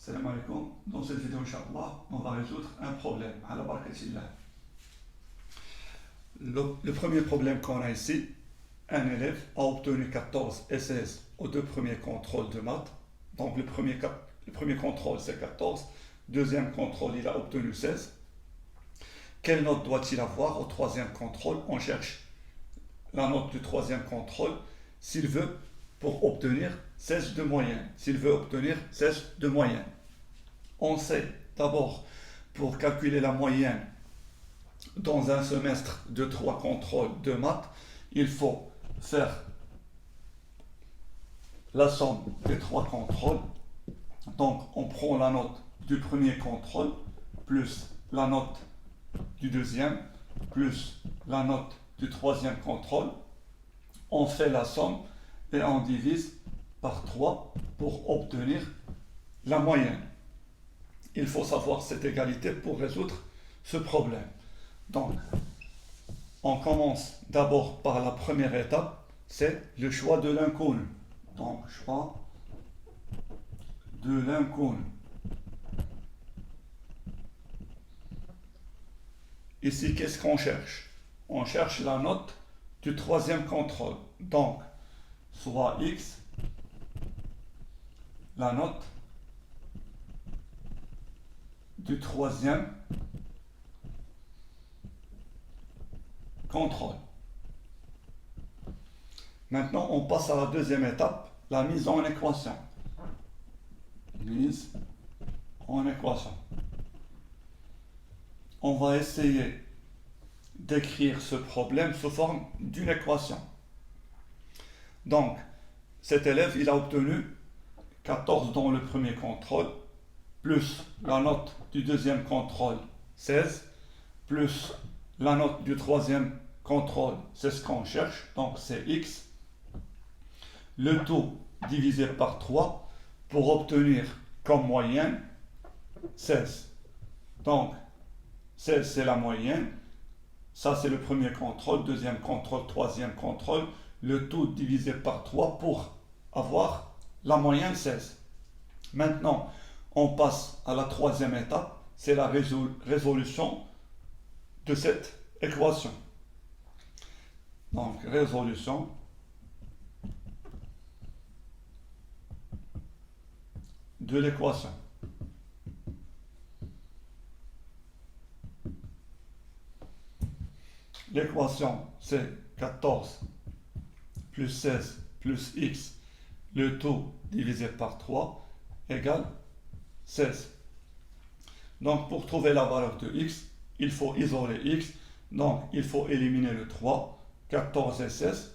Salam alaikum. Dans cette vidéo, Inch'Allah, on va résoudre un problème. Ala barakatillah. Le premier problème qu'on a ici, un élève a obtenu 14 et 16 aux deux premiers contrôles de maths. Donc le premier contrôle c'est 14, deuxième contrôle il a obtenu 16. Quelle note doit-il avoir au troisième contrôle? On cherche la note du troisième contrôle s'il veut pour obtenir 16 de moyenne. S'il veut obtenir 16 de moyenne. On sait d'abord pour calculer la moyenne dans un semestre de 3 contrôles de maths, il faut faire la somme des 3 contrôles. Donc on prend la note du premier contrôle plus la note du deuxième plus la note du troisième contrôle. On fait la somme et on divise par 3 pour obtenir la moyenne. Il faut savoir cette égalité pour résoudre ce problème. Donc, on commence d'abord par la première étape, c'est le choix de l'inconnu. Donc, choix de l'inconnu. Ici, qu'est-ce qu'on cherche? On cherche la note du troisième contrôle. Donc, soit x, la note du troisième contrôle. Maintenant, on passe à la deuxième étape, la mise en équation. Mise en équation. On va essayer d'écrire ce problème sous forme d'une équation. Donc, cet élève, il a obtenu 14 dans le premier contrôle, plus la note du deuxième contrôle, 16, plus la note du troisième contrôle, c'est ce qu'on cherche, donc c'est x. Le tout divisé par 3 pour obtenir comme moyenne 16. Donc, 16 c'est la moyenne. Ça c'est le premier contrôle, deuxième contrôle, troisième contrôle. Le tout divisé par 3 pour avoir la moyenne 16. Maintenant, on passe à la troisième étape, c'est la résolution de cette équation. Donc, résolution de l'équation. L'équation, c'est 14 plus 16 plus x, le tout divisé par 3, égale 16. Donc, pour trouver la valeur de x, il faut isoler x. Donc, il faut éliminer le 3, 14 et 16,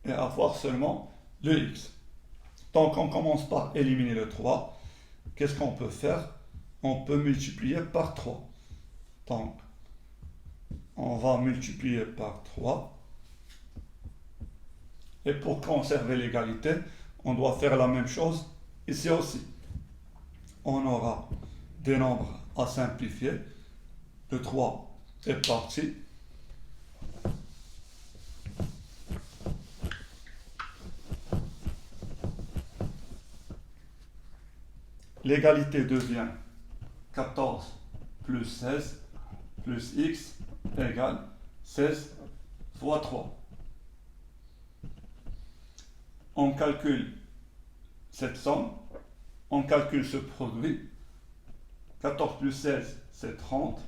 et avoir seulement le x. Donc, on commence par éliminer le 3. Qu'est-ce qu'on peut faire? On peut multiplier par 3. Donc, on va multiplier par 3. Et pour conserver l'égalité, on doit faire la même chose ici aussi. On aura des nombres à simplifier. Le 3 est parti. L'égalité devient 14 plus 16 plus x égale 16 fois 3. On calcule cette somme, on calcule ce produit. 14 plus 16, c'est 30,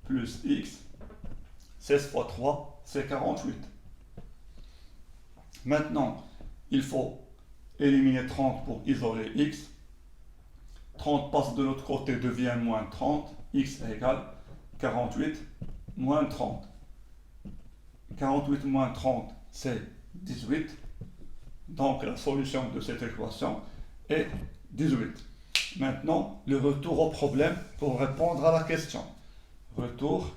plus x, 16 fois 3, c'est 48. Maintenant, il faut éliminer 30 pour isoler x. 30 passe de l'autre côté, devient moins 30, x égale 48 moins 30. 48 moins 30, c'est 18. Donc la solution de cette équation est 18. Maintenant, le retour au problème pour répondre à la question. Retour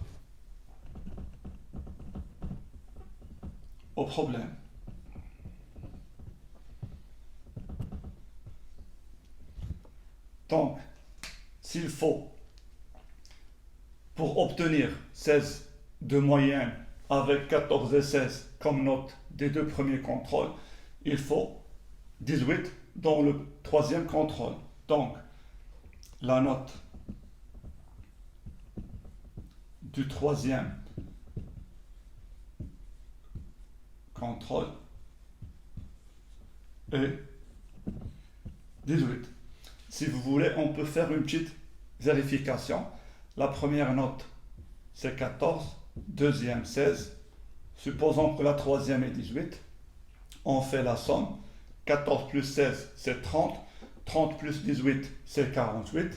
au problème. Donc, s'il faut, pour obtenir 16 de moyenne avec 14 et 16 comme note des deux premiers contrôles, il faut 18 dans le troisième contrôle. Donc, la note du troisième contrôle est 18. Si vous voulez, on peut faire une petite vérification. La première note, c'est 14, deuxième 16. Supposons que la troisième est 18. On fait la somme. 14 plus 16, c'est 30. 30 plus 18, c'est 48.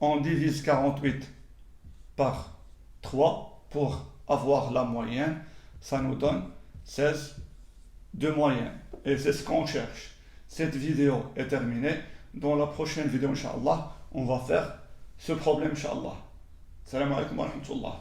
On divise 48 par 3 pour avoir la moyenne. Ça nous donne 16 de moyenne. Et c'est ce qu'on cherche. Cette vidéo est terminée. Dans la prochaine vidéo, Inch'Allah, on va faire ce problème, Inch'Allah. Salam alaikum wa rahmatullah.